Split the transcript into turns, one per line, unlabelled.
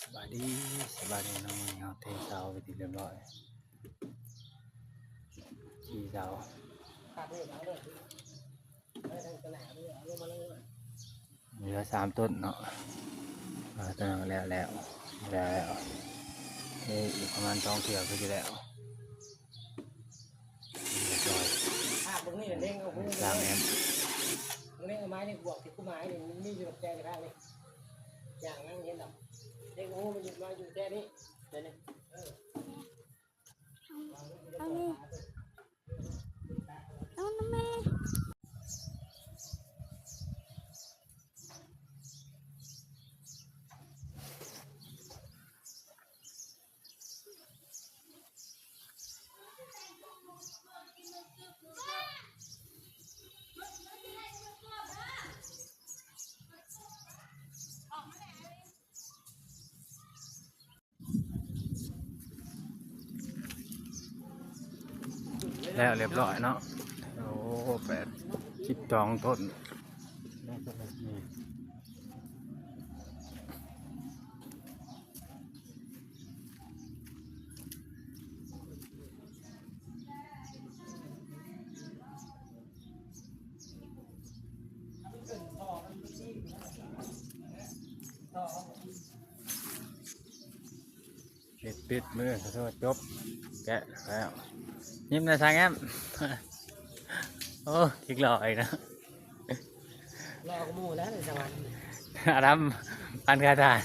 สบายดีสบายดีน้องเฮาเทเสาไปที่เรียบร้อยที่เสาเหลือ3 ต้นเนาะต้นนึงแล้วอีกประมาณ2 เที่ยวก็จะแล้วเรียบร้อย3 แอมป์
เล่นไม้เนี่ยบวกที่กู้ไม้เนี่ยมีอยู่กับแจกได้เลยอย่างนั้นเห็นหรอเด็กโอ้มันอยู่มาอยู่แค่นี้เดี๋ยวนี้
เอานี่เอาน้ำแม่
แล้วเรียบร้อยเนาะโอ้8 12 ต้นปิดมือขอโทษจบแกะแล้วยิ้มนะทางแอม โอ้คิกหล่ออีกนะ
รอกมูแล้วในจังหวัด
อาดัมปันกาทาน